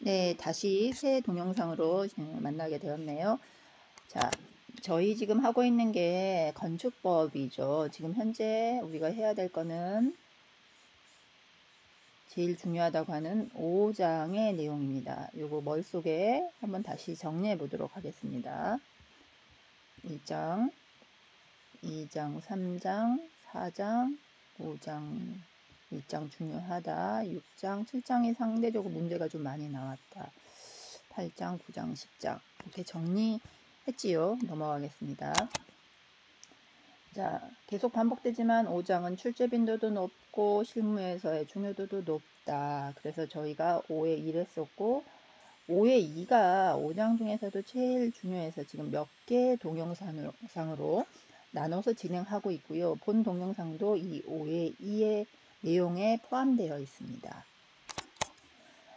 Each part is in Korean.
네, 다시 새 동영상으로 만나게 되었네요. 자, 저희 지금 하고 있는 게 건축법이죠. 지금 현재 우리가 해야 될 거는 제일 중요하다고 하는 5장의 내용입니다. 요거 머릿속에 한번 다시 정리해 보도록 하겠습니다. 1장, 2장, 3장, 4장, 5장, 1장 중요하다, 6장, 7장이 상대적으로 문제가 좀 많이 나왔다. 8장, 9장, 10장 이렇게 정리했지요. 넘어가겠습니다. 자, 계속 반복되지만 5장은 출제 빈도도 높고 실무에서의 중요도도 높다. 그래서 저희가 5에 1 했었고 5에 2가 5장 중에서도 제일 중요해서 지금 몇 개 동영상으로 나눠서 진행하고 있고요. 본 동영상도 이 5에 2의 내용에 포함되어 있습니다.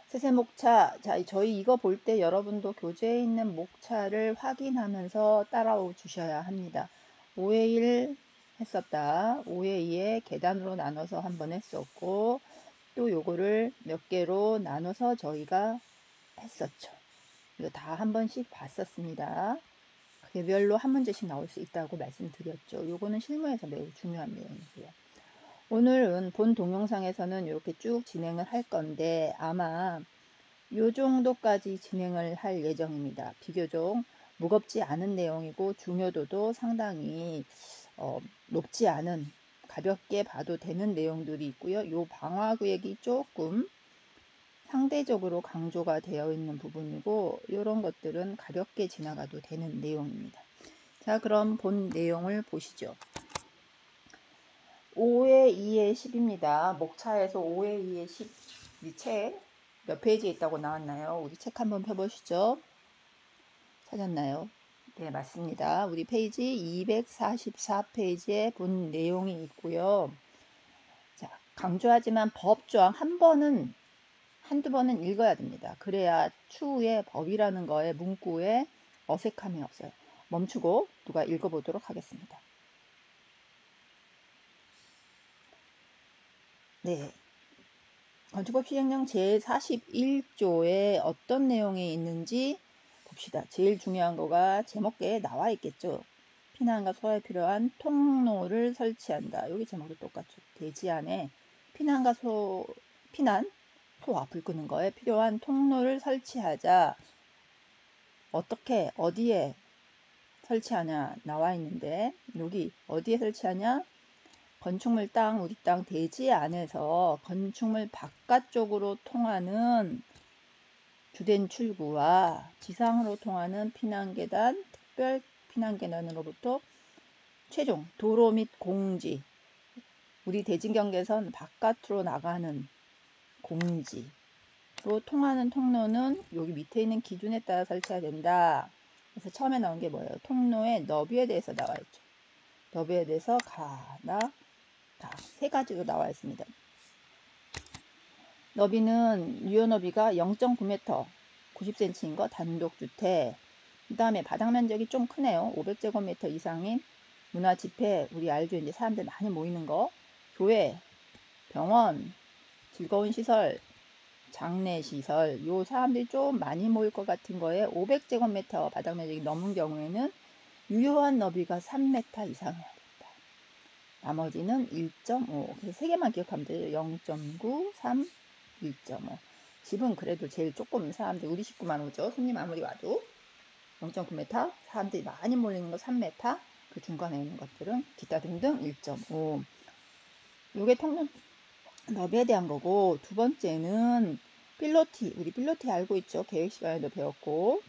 세세목차. 자, 저희 이거 볼 때 여러분도 교재에 있는 목차를 확인하면서 따라오 주셔야 합니다. 5에 1 했었다. 5에 2에 계단으로 나눠서 한번 했었고, 또 요거를 몇 개로 나눠서 저희가 했었죠. 이거 다 한 번씩 봤었습니다. 개별로 한 문제씩 나올 수 있다고 말씀드렸죠. 요거는 실무에서 매우 중요한 내용이고요. 오늘은 본 동영상에서는 이렇게 쭉 진행을 할 건데 아마 요 정도까지 진행을 할 예정입니다. 비교적 무겁지 않은 내용이고 중요도도 상당히 높지 않은 가볍게 봐도 되는 내용들이 있고요. 요 방화구역이 조금 상대적으로 강조가 되어 있는 부분이고 이런 것들은 가볍게 지나가도 되는 내용입니다. 자, 그럼 본 내용을 보시죠. 5에 2에 10입니다. 목차에서 5에 2에 10 우리 책 몇 페이지에 있다고 나왔나요? 우리 책 한번 펴보시죠. 찾았나요? 네, 맞습니다. 우리 페이지 244페이지에 본 내용이 있고요. 자, 강조하지만 법조항 한두 번은 읽어야 됩니다. 그래야 추후에 법이라는 거에 문구에 어색함이 없어요. 멈추고 누가 읽어보도록 하겠습니다. 네. 건축법 시행령 제41조에 어떤 내용이 있는지 봅시다. 제일 중요한 거가 제목에 나와 있겠죠. 피난과 소화에 필요한 통로를 설치한다. 여기 제목도 똑같죠. 대지 안에 피난, 소화, 불 끄는 거에 필요한 통로를 설치하자. 어떻게, 어디에 설치하냐 나와 있는데 여기 어디에 설치하냐? 건축물 땅, 우리 땅 대지 안에서 건축물 바깥쪽으로 통하는 주된 출구와 지상으로 통하는 피난계단, 특별 피난계단으로부터 최종 도로 및 공지, 우리 대진경계선 바깥으로 나가는 공지로 통하는 통로는 여기 밑에 있는 기준에 따라 설치해야 된다. 그래서 처음에 나온 게 뭐예요? 통로의 너비에 대해서 나와 있죠. 너비에 대해서 가나 다 세 가지로 나와 있습니다. 너비는 유효 너비가 0.9m, 90cm인 거 단독주택. 그 다음에 바닥 면적이 좀 크네요. 500제곱미터 이상인 문화 집회, 우리 알죠? 이제 사람들 많이 모이는 거. 교회, 병원, 즐거운 시설, 장례 시설. 요 사람들이 좀 많이 모일 것 같은 거에 500제곱미터 바닥 면적이 넘은 경우에는 유효한 너비가 3m 이상이야. 나머지는 1.5. 그래서 세 개만 기억하면 돼요. 0.9, 3, 1.5. 집은 그래도 제일 조금 사람들 우리 식구만 오죠. 손님 아무리 와도 0.9m, 사람들이 많이 몰리는 거 3m, 그 중간에 있는 것들은 기타 등등 1.5. 요게 통로 너비에 대한 거고, 두 번째는 필로티. 우리 필로티 알고 있죠. 계획 시간에도 배웠고,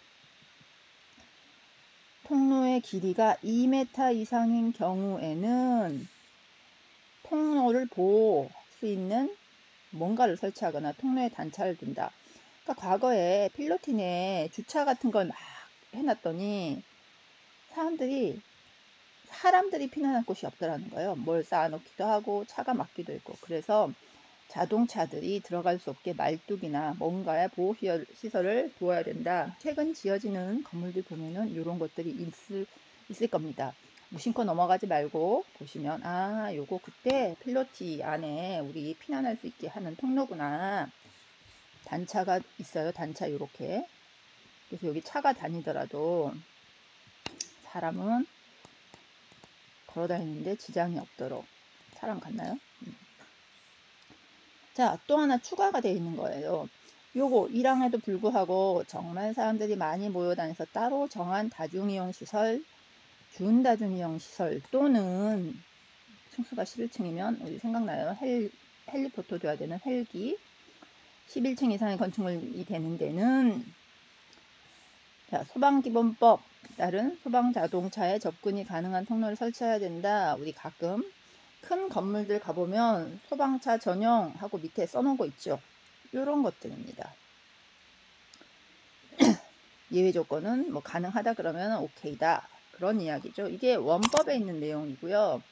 통로의 길이가 2m 이상인 경우에는 통로를 보호할 수 있는 뭔가를 설치하거나 통로에 단차를 둔다. 그러니까 과거에 필로틴에 주차 같은 걸 막 해놨더니 사람들이 피난할 곳이 없더라는 거예요. 뭘 쌓아놓기도 하고 차가 막히도 있고. 그래서 자동차들이 들어갈 수 없게 말뚝이나 뭔가의 보호 시설을 두어야 된다. 최근 지어지는 건물들 보면은 이런 것들이 있을 겁니다. 무심코 넘어가지 말고 보시면 요거 그때 필로티 안에 우리 피난할 수 있게 하는 통로구나. 단차가 있어요. 단차 이렇게. 그래서 여기 차가 다니더라도 사람은 걸어 다니는데 지장이 없도록. 사람 같나요? 자, 또 하나 추가가 되어 있는 거예요. 요거 1항에도 불구하고 정말 사람들이 많이 모여 다녀서 따로 정한 다중이용시설, 준다중이용시설 또는 층수가 11층이면 우리 생각나요? 헬리포터 돼야 되는 헬기. 11층 이상의 건축물이 되는 데는 자, 소방기본법 따른 소방자동차에 접근이 가능한 통로를 설치해야 된다. 우리 가끔 큰 건물들 가보면 소방차 전용 하고 밑에 써놓은 거 있죠. 이런 것들입니다. 예외 조건은 뭐 가능하다 그러면 오케이다. 그런 이야기죠. 이게 원법에 있는 내용이고요.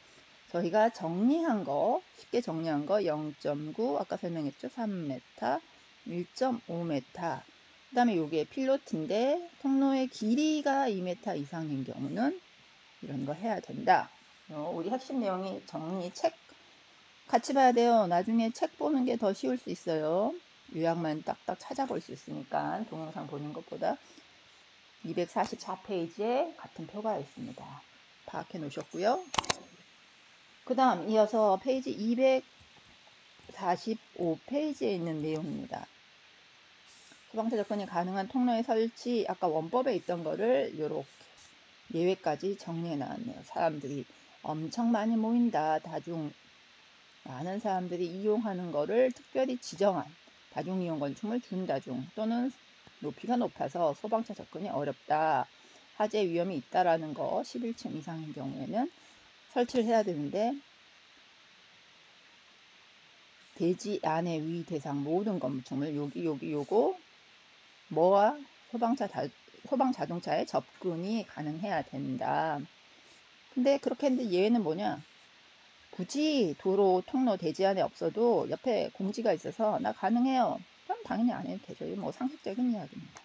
저희가 정리한 거, 쉽게 정리한 거 0.9, 아까 설명했죠. 3m, 1.5m. 그 다음에 요게 필로티인데 통로의 길이가 2m 이상인 경우는 이런 거 해야 된다. 우리 핵심 내용이 정리 책 같이 봐야 돼요. 나중에 책 보는 게 더 쉬울 수 있어요. 요약만 딱딱 찾아볼 수 있으니까 동영상 보는 것보다 244페이지에 같은 표가 있습니다. 파악해 놓으셨고요. 그 다음 이어서 페이지 245페이지에 있는 내용입니다. 소방차 접근이 가능한 통로의 설치, 아까 원법에 있던 거를 이렇게 예외까지 정리해 놨네요. 사람들이 엄청 많이 모인다. 많은 사람들이 이용하는 거를 특별히 지정한 다중이용 건축물 준다중 또는 높이가 높아서 소방차 접근이 어렵다. 화재 위험이 있다라는 거 11층 이상인 경우에는 설치를 해야 되는데 대지 안에 위 대상 모든 건축물 요거 뭐와 소방 자동차에 접근이 가능해야 된다. 근데 그렇게 했는데 예외는 뭐냐? 굳이 도로 통로 대지 안에 없어도 옆에 공지가 있어서 나 가능해요. 그럼 당연히 안 해도 되죠. 뭐 상식적인 이야기입니다.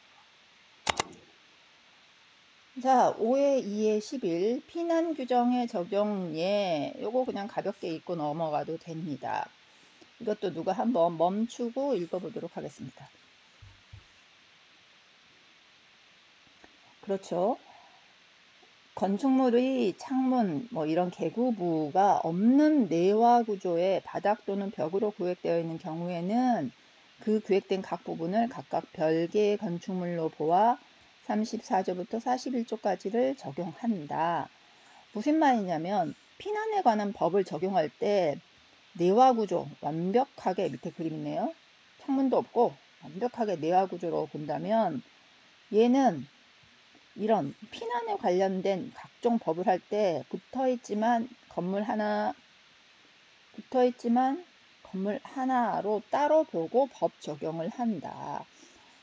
자, 5회 2회 11 피난 규정의 적용예 요거 그냥 가볍게 읽고 넘어가도 됩니다. 이것도 누가 한번 멈추고 읽어보도록 하겠습니다. 그렇죠. 건축물의 창문, 뭐 이런 개구부가 없는 내화 구조의 바닥 또는 벽으로 구획되어 있는 경우에는 그 구획된 각 부분을 각각 별개의 건축물로 보아 34조부터 41조까지를 적용한다. 무슨 말이냐면 피난에 관한 법을 적용할 때 내화 구조 완벽하게 밑에 그림 있네요. 창문도 없고 완벽하게 내화 구조로 본다면 얘는 이런 피난에 관련된 각종 법을 할 때 붙어있지만 건물 하나로 따로 보고 법 적용을 한다.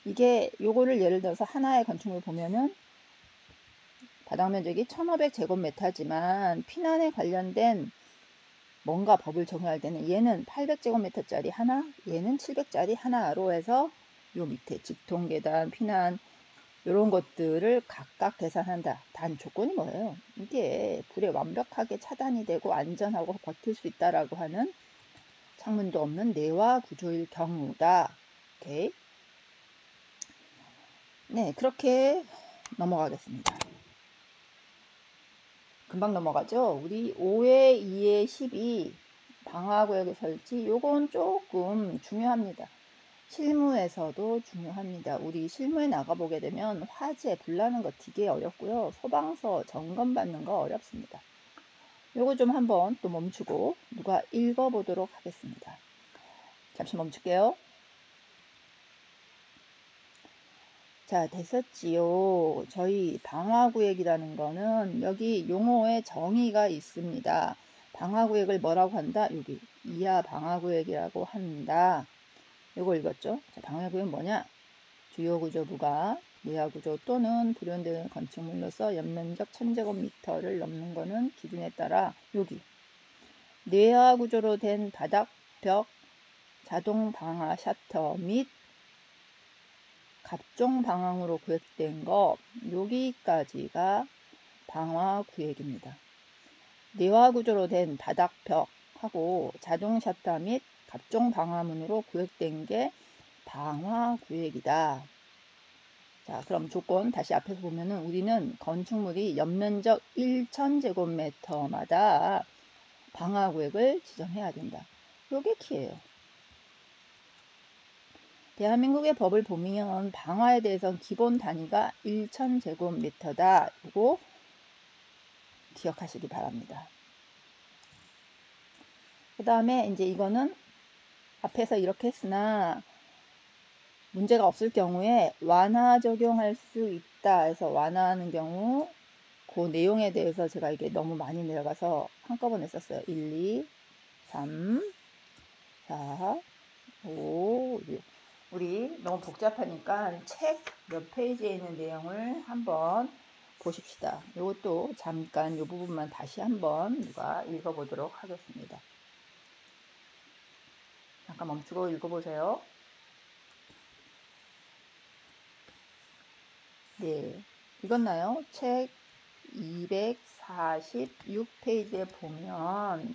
이게 요거를 예를 들어서 하나의 건축물 보면은 바닥 면적이 1500제곱미터지만 피난에 관련된 뭔가 법을 적용할 때는 얘는 800제곱미터짜리 하나, 얘는 700짜리 하나로 해서 요 밑에 직통계단, 피난 이런 것들을 각각 계산한다. 단 조건이 뭐예요? 이게 불에 완벽하게 차단이 되고 안전하고 버틸 수 있다라고 하는 창문도 없는 내화 구조일 경우다. 오케이. 네, 그렇게 넘어가겠습니다. 금방 넘어가죠? 우리 5회, 2회, 12 방화구역의 설치 요건 조금 중요합니다. 실무에서도 중요합니다. 우리 실무에 나가보게 되면 화재, 불 나는 거 되게 어렵고요. 소방서 점검 받는 거 어렵습니다. 요거 좀 한번 또 멈추고 누가 읽어보도록 하겠습니다. 잠시 멈출게요. 자, 됐었지요. 저희 방화구역이라는 거는 여기 용어의 정의가 있습니다. 방화구역을 뭐라고 한다? 여기 이하 방화구역이라고 한다. 요거 읽었죠? 자, 방화구역은 뭐냐? 주요 구조부가 내화 구조 또는 불연되는 건축물로서 연면적 1000제곱미터를 넘는 것은 기준에 따라 여기 내화 구조로 된 바닥, 벽, 자동 방화 셔터 및 각종 방향으로 구획된 거 여기까지가 방화 구획입니다. 내화 구조로 된 바닥, 벽하고 자동 셔터 및 각종 방화문으로 구획된 게 방화구역이다. 자, 그럼 조건 다시 앞에서 보면은 우리는 건축물이 연면적 1000제곱미터마다 방화구역을 지정해야 된다. 요게 키예요. 대한민국의 법을 보면 방화에 대해서는 기본 단위가 1000제곱미터다. 이거 기억하시기 바랍니다. 그 다음에 이제 이거는 앞에서 이렇게 했으나 문제가 없을 경우에 완화 적용할 수 있다 해서 완화하는 경우 그 내용에 대해서 제가 이게 너무 많이 내려가서 한꺼번에 썼어요. 1, 2, 3, 4, 5, 6. 우리 너무 복잡하니까 책 몇 페이지에 있는 내용을 한번 보십시다. 이것도 잠깐 이 부분만 다시 한번 누가 읽어보도록 하겠습니다. 잠깐 멈추고 읽어보세요. 네, 읽었나요? 책 246페이지에 보면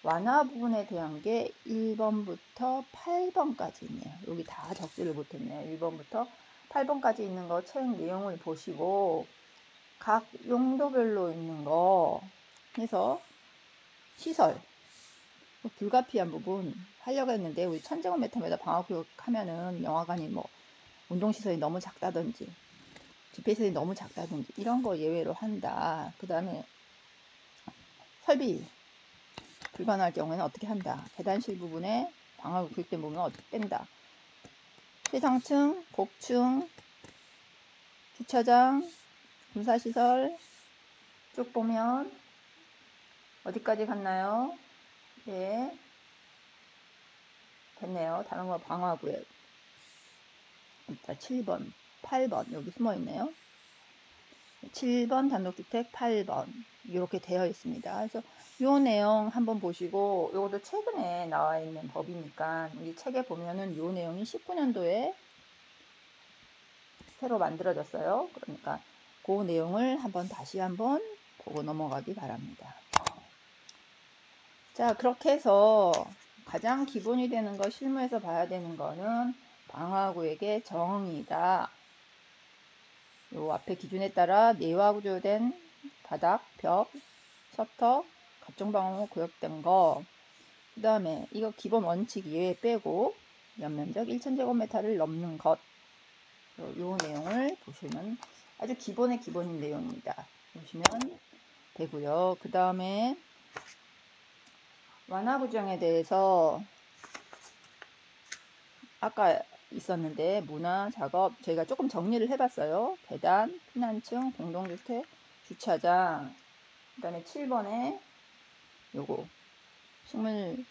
완화 부분에 대한 게 1번부터 8번까지 있네요. 여기 다 적지를 못했네요. 1번부터 8번까지 있는 거 책 내용을 보시고 각 용도별로 있는 거 해서 시설 불가피한 부분 하려고 했는데 우리 1000제곱미터마다 방화구역 하면은 영화관이 뭐 운동시설이 너무 작다든지 집회시설이 너무 작다든지 이런 거 예외로 한다. 그 다음에 설비 불가능할 경우에는 어떻게 한다. 계단실 부분에 방화구 구획된 부분은 어떻게 뺀다. 최상층, 복층, 주차장, 군사시설 쭉 보면 어디까지 갔나요? 예, 됐네요. 다른 거 방화구역. 일단 7번, 8번 여기 숨어 있네요. 7번 단독주택, 8번 이렇게 되어 있습니다. 그래서 이 내용 한번 보시고 이것도 최근에 나와 있는 법이니까 우리 책에 보면은 이 내용이 19년도에 새로 만들어졌어요. 그러니까 그 내용을 다시 한번 보고 넘어가기 바랍니다. 자, 그렇게 해서 가장 기본이 되는 거 실무에서 봐야 되는 거는 방화구역의 정의다. 요 앞에 기준에 따라 내화 구조된 바닥, 벽, 셔터, 각종방어로 구역된 거. 그 다음에 이거 기본 원칙 이외에 빼고 연면적 1000제곱미터를 넘는 것. 요 내용을 보시면 아주 기본의 기본인 내용입니다. 보시면 되고요. 그 다음에 완화 구정에 대해서 아까 있었는데 문화 작업 저희가 조금 정리를 해봤어요. 계단, 피난층, 공동주택, 주차장. 그 다음에 7번에 요거 식물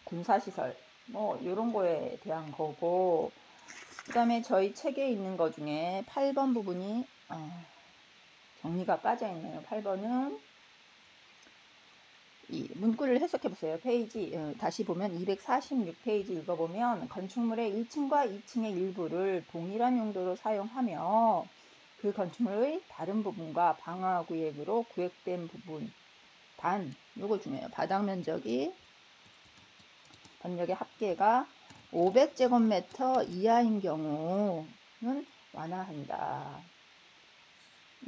군사시설 뭐 요런 거에 대한 거고, 그 다음에 저희 책에 있는 거 중에 8번 부분이 정리가 빠져 있네요. 8번은 이 문구를 해석해 보세요. 페이지 다시 보면 246페이지 읽어보면 건축물의 1층과 2층의 일부를 동일한 용도로 사용하며 그 건축물의 다른 부분과 방화구역으로 구획된 부분 단 요거 중요해요. 바닥 면적이 전역의 합계가 500제곱미터 이하인 경우는 완화한다.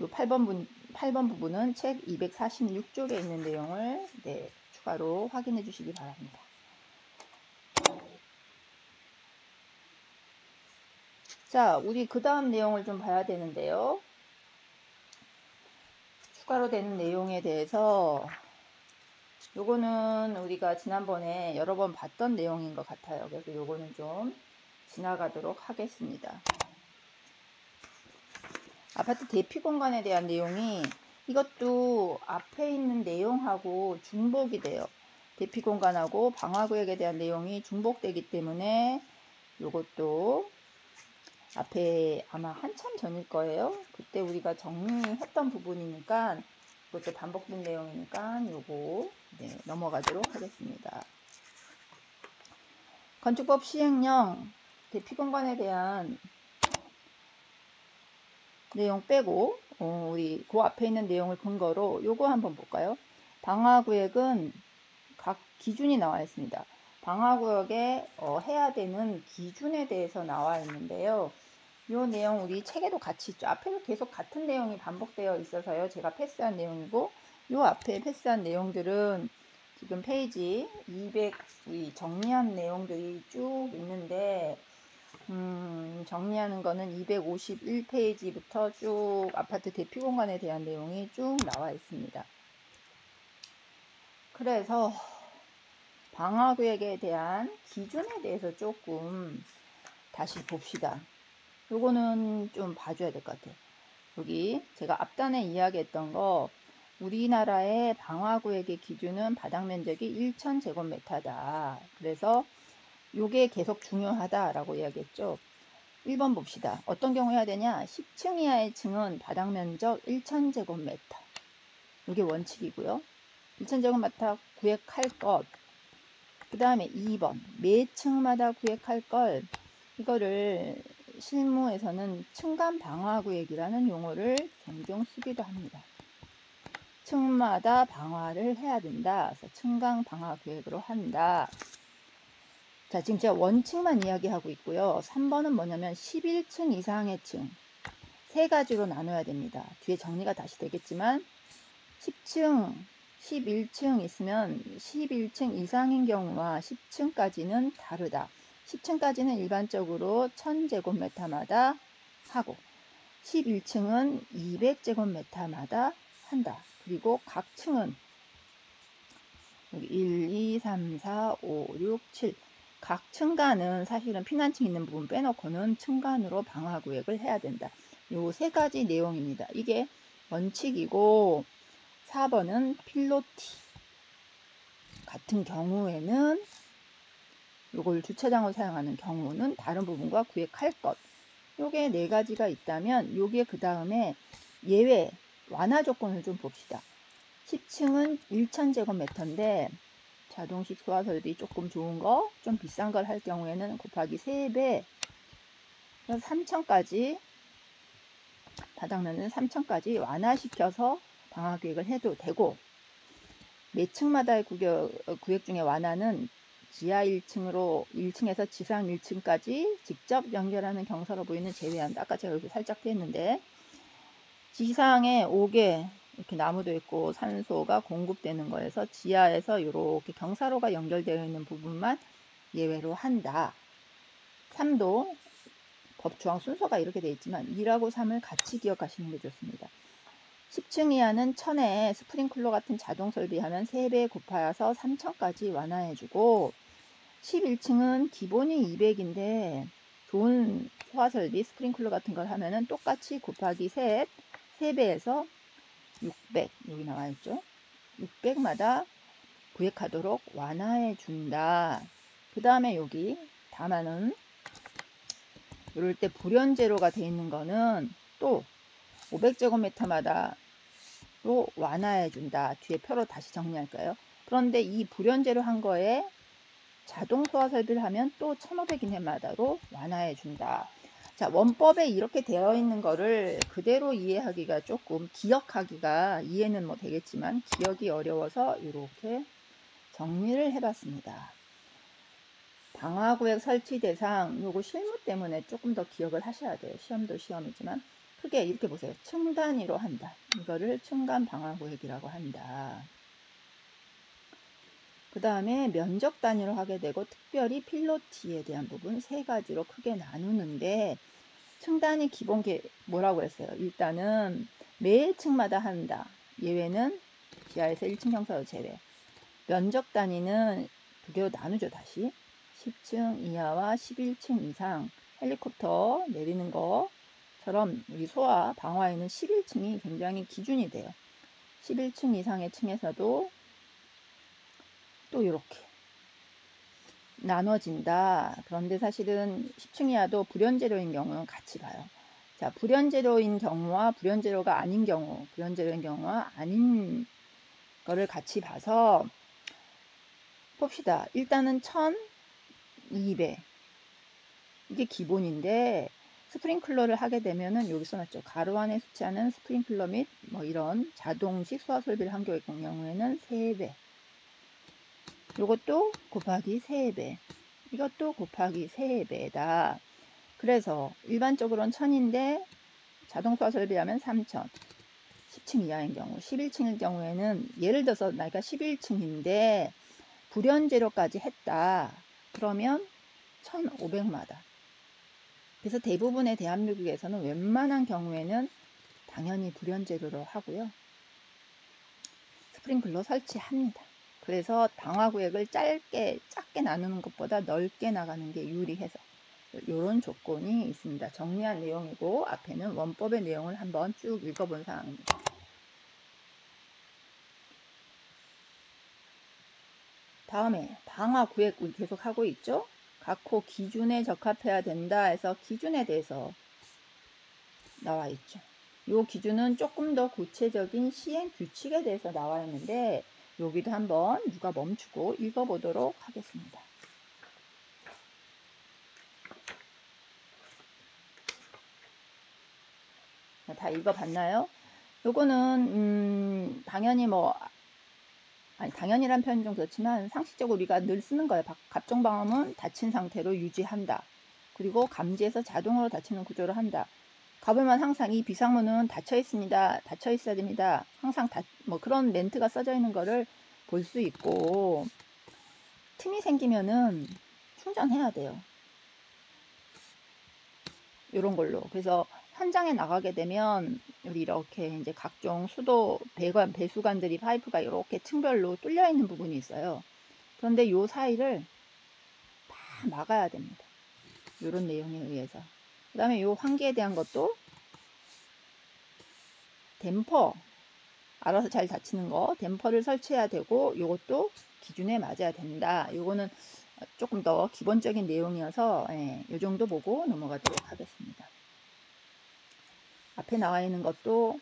요 8번 부분은 책 246쪽에 있는 내용을 추가로 확인해 주시기 바랍니다. 자, 우리 그 다음 내용을 좀 봐야 되는데요. 추가로 되는 내용에 대해서 요거는 우리가 지난번에 여러 번 봤던 내용인 것 같아요. 그래서 요거는 좀 지나가도록 하겠습니다. 아파트 대피 공간에 대한 내용이 이것도 앞에 있는 내용하고 중복이 돼요. 대피 공간하고 방화구역에 대한 내용이 중복되기 때문에 이것도 앞에 아마 한참 전일 거예요. 그때 우리가 정리했던 부분이니까 이것도 반복된 내용이니까 요거 넘어가도록 하겠습니다. 건축법 시행령 대피 공간에 대한 내용 빼고 우리 그 앞에 있는 내용을 근거로 요거 한번 볼까요? 방화구역은 각 기준이 나와 있습니다. 방화구역에 해야 되는 기준에 대해서 나와 있는데요. 이 내용 우리 책에도 같이 있죠. 앞에도 계속 같은 내용이 반복되어 있어서요. 제가 패스한 내용이고, 이 앞에 패스한 내용들은 지금 페이지 200 정리한 내용들이 쭉 있는데, 정리하는 거는 251페이지부터 쭉 아파트 대피 공간에 대한 내용이 쭉 나와 있습니다. 그래서 방화구역에 대한 기준에 대해서 조금 다시 봅시다. 요거는 좀 봐줘야 될 것 같아요. 여기 제가 앞단에 이야기했던 거, 우리나라의 방화구역의 기준은 바닥 면적이 1000제곱미터다. 그래서 요게 계속 중요하다라고 이야기했죠. 1번 봅시다. 어떤 경우 해야 되냐? 10층 이하의 층은 바닥 면적 1000제곱미터. 이게 원칙이고요. 1000제곱미터 구획할 것. 그 다음에 2번. 매 층마다 구획할 걸. 이거를 실무에서는 층간 방화구획이라는 용어를 종종 쓰기도 합니다. 층마다 방화를 해야 된다. 그래서 층간 방화구획으로 한다. 자, 지금 제가 원칙만 이야기하고 있고요. 3번은 뭐냐면 11층 이상의 층. 세 가지로 나눠야 됩니다. 뒤에 정리가 다시 되겠지만 10층, 11층 있으면 11층 이상인 경우와 10층까지는 다르다. 10층까지는 일반적으로 1000제곱미터마다 하고 11층은 200제곱미터마다 한다. 그리고 각 층은 여기 1, 2, 3, 4, 5, 6, 7 각 층간은 사실은 피난층 있는 부분 빼놓고는 층간으로 방화구획을 해야 된다. 요 세 가지 내용입니다. 이게 원칙이고 4번은 필로티 같은 경우에는 요걸 주차장으로 사용하는 경우는 다른 부분과 구획할 것. 요게 네 가지가 있다면 요게 그 다음에 예외 완화 조건을 좀 봅시다. 10층은 1000제곱미터인데 자동식 소화설비 조금 좋은 거, 좀 비싼 걸 할 경우에는 곱하기 3배 3000까지 바닥면은 3000까지 완화시켜서 방화구획을 해도 되고 매 층마다의 구획 중에 완화는 지하 1층으로 1층에서 지상 1층까지 직접 연결하는 경사로 보이는 제외한다. 아까 제가 여기 살짝 뺐는데 지상에 5개 이렇게 나무도 있고 산소가 공급되는 거에서 지하에서 이렇게 경사로가 연결되어 있는 부분만 예외로 한다. 3도 법조항 순서가 이렇게 되어 있지만 2하고 3을 같이 기억하시는 게 좋습니다. 10층 이하는 1000에 스프링클러 같은 자동 설비하면 3배 곱하여서 3000까지 완화해주고 11층은 기본이 200인데 좋은 소화설비 스프링클러 같은 걸 하면은 똑같이 곱하기 3배에서 600 여기 나와 있죠. 600마다 구획하도록 완화해 준다. 그 다음에 여기 다만은 이럴 때 불연제로가 되어 있는 거는 또 500제곱미터마다 로 완화해 준다. 뒤에 표로 다시 정리할까요? 그런데 이 불연제로 한 거에 자동 소화 설비를 하면 또 1500이네마다로 완화해 준다. 자, 원법에 이렇게 되어 있는 거를 그대로 이해하기가 조금 기억하기가 이해는 뭐 되겠지만 기억이 어려워서 이렇게 정리를 해봤습니다. 방화구역 설치 대상 요거 실무 때문에 조금 더 기억을 하셔야 돼요. 시험도 시험이지만 크게 이렇게 보세요. 층 단위로 한다. 이거를 층간 방화구역이라고 한다. 그 다음에 면적 단위로 하게 되고 특별히 필로티에 대한 부분 세 가지로 크게 나누는데 층 단위 기본 뭐라고 했어요? 일단은 매 층마다 한다. 예외는 지하에서 1층 경사로 제외. 면적 단위는 두 개로 나누죠. 다시 10층 이하와 11층 이상 헬리콥터 내리는 것처럼 우리 소아 방화에는 11층이 굉장히 기준이 돼요. 11층 이상의 층에서도 또 이렇게 나눠진다. 그런데 사실은 10층 이하도 불연재료인 경우는 같이 봐요. 자, 불연재료인 경우와 불연재료가 아닌 경우, 불연재료인 경우와 아닌 거를 같이 봐서 봅시다. 일단은 1200 이게 기본인데 스프링클러를 하게 되면은 여기 써놨죠. 가로 안에 수치하는 스프링클러 및 뭐 이런 자동식 소화 설비를 한 경우에는 3배 요것도 곱하기 3배, 이것도 곱하기 3배다. 그래서 일반적으로는 1000인데 자동차 설비하면 3000, 10층 이하인 경우, 11층일 경우에는 예를 들어서 나이가 11층인데 불연재료까지 했다. 그러면 1500마다. 그래서 대부분의 대한민국에서는 웬만한 경우에는 당연히 불연재료로 하고요. 스프링클러 설치합니다. 그래서 방화구역을 작게 나누는 것보다 넓게 나가는 게 유리해서 이런 조건이 있습니다. 정리한 내용이고 앞에는 원법의 내용을 한번 쭉 읽어본 사항입니다. 다음에 방화구역 우리 계속 하고 있죠. 각 호 기준에 적합해야 된다 해서 기준에 대해서 나와 있죠. 이 기준은 조금 더 구체적인 시행 규칙에 대해서 나와 있는데 여기도 한번 누가 멈추고 읽어보도록 하겠습니다. 다 읽어봤나요? 요거는 당연히 당연히란 표현 좀 그렇지만 상식적으로 우리가 늘 쓰는 거예요. 갑종방음은 닫힌 상태로 유지한다. 그리고 감지해서 자동으로 닫히는 구조를 한다. 가보면 항상 이 비상문은 닫혀 있습니다. 닫혀 있어야 됩니다. 항상 그런 멘트가 써져 있는 거를 볼 수 있고, 틈이 생기면은 충전해야 돼요. 이런 걸로. 그래서 현장에 나가게 되면 우리 이렇게 이제 각종 수도 배수관들이 파이프가 이렇게 층별로 뚫려 있는 부분이 있어요. 그런데 요 사이를 다 막아야 됩니다. 이런 내용에 의해서. 그 다음에 요 환기에 대한 것도 댐퍼, 알아서 잘 닫히는 거, 댐퍼를 설치해야 되고, 요것도 기준에 맞아야 된다. 요거는 조금 더 기본적인 내용이어서 요 정도 보고 넘어가도록 하겠습니다. 앞에 나와 있는 것도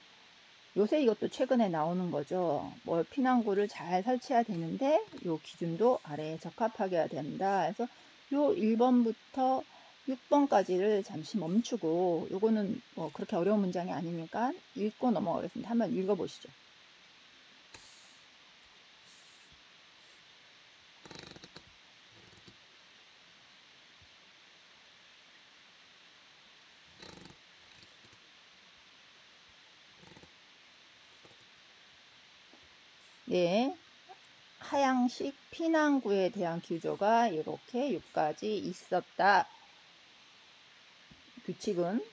요새 이것도 최근에 나오는 거죠. 피난구를 잘 설치해야 되는데 요 기준도 아래에 적합하게 해야 된다. 그래서 요 1번부터 6번까지를 잠시 멈추고, 요거는 그렇게 어려운 문장이 아니니까 읽고 넘어가겠습니다. 한번 읽어보시죠. 네, 하향식 피난구에 대한 규조가 이렇게 6가지 있었다. 규칙은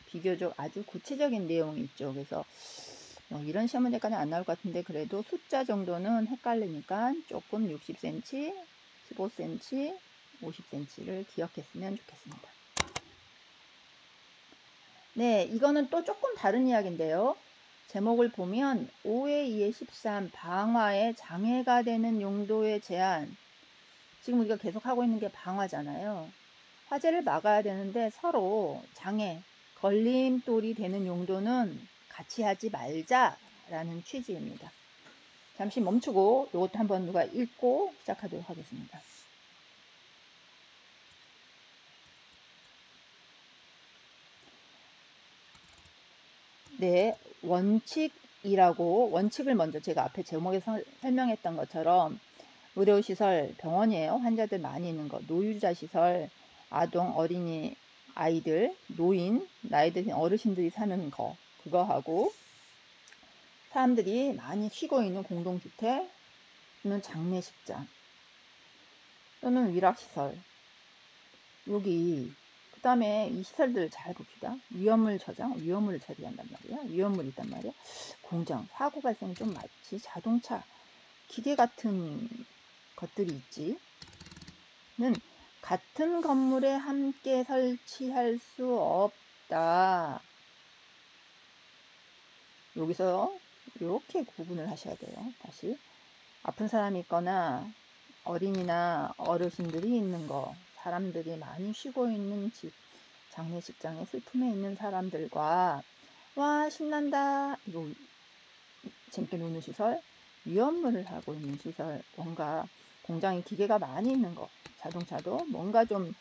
비교적 아주 구체적인 내용이 있죠. 그래서 이런 시험 문제까지는 안 나올 것 같은데 그래도 숫자 정도는 헷갈리니까 조금 60cm, 15cm, 50cm를 기억했으면 좋겠습니다. 네, 이거는 또 조금 다른 이야기인데요. 제목을 보면 5의 2의 13 방화에 장애가 되는 용도의 제한. 지금 우리가 계속 하고 있는 게 방화잖아요. 화재를 막아야 되는데 서로 장애, 걸림돌이 되는 용도는 같이 하지 말자라는 취지입니다. 잠시 멈추고 이것도 한번 누가 읽고 시작하도록 하겠습니다. 네, 원칙을 먼저 제가 앞에 제목에서 설명했던 것처럼 의료시설, 병원이에요. 환자들 많이 있는 거, 노유자 시설, 아동, 어린이, 아이들, 노인, 나이 드신 어르신들이 사는 거, 그거 하고 사람들이 많이 쉬고 있는 공동주택 또는 장례식장 또는 위락시설, 여기 그 다음에 이 시설들 잘 봅시다. 위험물 저장, 위험물을 처리한단 말이야. 위험물이 있단 말이야. 공장, 사고 발생이 좀 많지. 자동차, 기계 같은 것들이 있지. 는 같은 건물에 함께 설치할 수 없다. 여기서 이렇게 구분을 하셔야 돼요. 다시 아픈 사람이 있거나 어린이나 어르신들이 있는 거, 사람들이 많이 쉬고 있는 집, 장례식장에 슬픔에 있는 사람들과 와 신난다 이거 재밌게 노는 시설, 위험물을 하고 있는 시설, 뭔가 공장에 기계가 많이 있는 거, 자동차도 뭔가 좀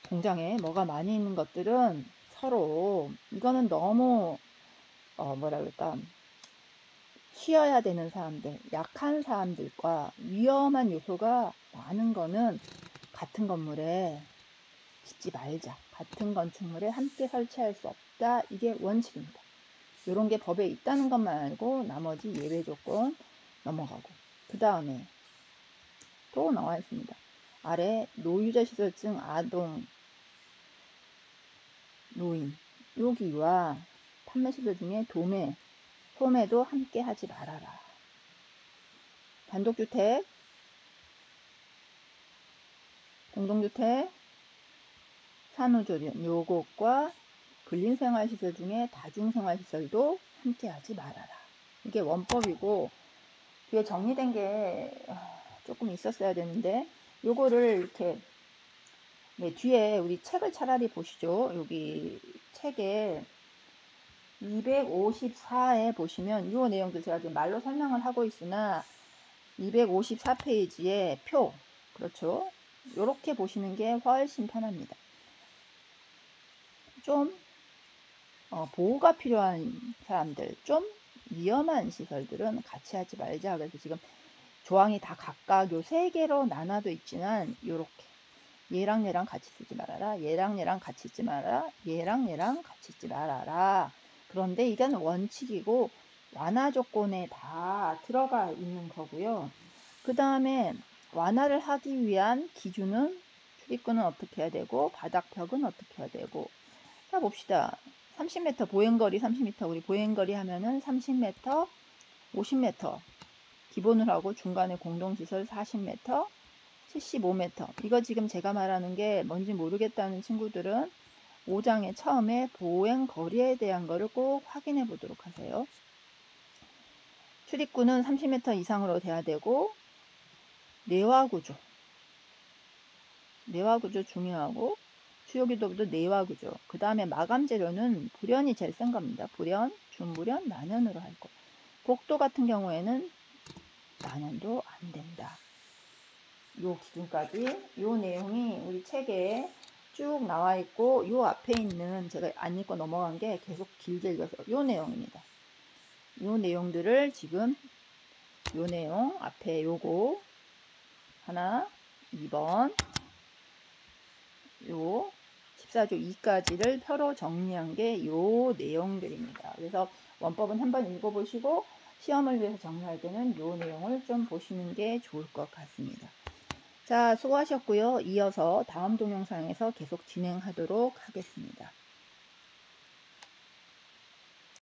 공장에 뭐가 많이 있는 것들은 서로 이거는 너무 뭐라 그럴까 쉬어야 되는 사람들, 약한 사람들과 위험한 요소가 많은 거는 같은 건물에 짓지 말자. 같은 건축물에 함께 설치할 수 없다. 이게 원칙입니다. 이런 게 법에 있다는 것만 알고 나머지 예외 조건 넘어가고, 그 다음에 또 나와 있습니다. 아래 노유자 시설증 아동 노인 여기와 판매 시설 중에 도매 소매도 함께 하지 말아라. 단독주택, 공동주택, 산후조리원 요것과 근린생활시설 중에 다중생활시설도 함께 하지 말아라. 이게 원법이고 뒤에 정리된 게 조금 있었어야 되는데 요거를 이렇게 뒤에 우리 책을 차라리 보시죠. 여기 책에 254에 보시면 이 내용도 제가 지금 말로 설명을 하고 있으나 254페이지에 표, 그렇죠. 이렇게 보시는 게 훨씬 편합니다. 좀 보호가 필요한 사람들, 좀 위험한 시설들은 같이 하지 말자. 그래서 지금 조항이 다 각각 요 3개로 나눠져 있지만 요렇게 얘랑 얘랑 같이 쓰지 말아라. 얘랑 얘랑 같이 쓰지 말아라. 얘랑 얘랑 같이 쓰지 말아라. 그런데 이건 원칙이고 완화 조건에 다 들어가 있는 거고요. 그 다음에 완화를 하기 위한 기준은 출입구는 어떻게 해야 되고 바닥벽은 어떻게 해야 되고. 자 봅시다. 30m 보행거리 30m 우리 보행거리 하면은 30m 50m 기본을 하고 중간에 공동시설 40m 75m 이거 지금 제가 말하는 게 뭔지 모르겠다는 친구들은 5장의 처음에 보행거리에 대한 거를 꼭 확인해 보도록 하세요. 출입구는 30m 이상으로 돼야 되고 내화구조 중요하고 수요기도부도 내화구조. 그 다음에 마감 재료는 불연이 제일 센 겁니다. 불연, 준불연, 난연으로 할 거. 복도 같은 경우에는 난연도 안 된다. 요 기준까지 요 내용이 우리 책에 쭉 나와 있고 요 앞에 있는 제가 안 읽고 넘어간 게 계속 길게 읽어서 요 내용입니다. 요 내용들을 지금 요 내용 앞에 요거 하나 2번 요 14조 2까지를 표로 정리한 게 요 내용들입니다. 그래서 원법은 한번 읽어보시고 시험을 위해서 정리할 때는 요 내용을 좀 보시는 게 좋을 것 같습니다. 자, 수고하셨고요. 이어서 다음 동영상에서 계속 진행하도록 하겠습니다.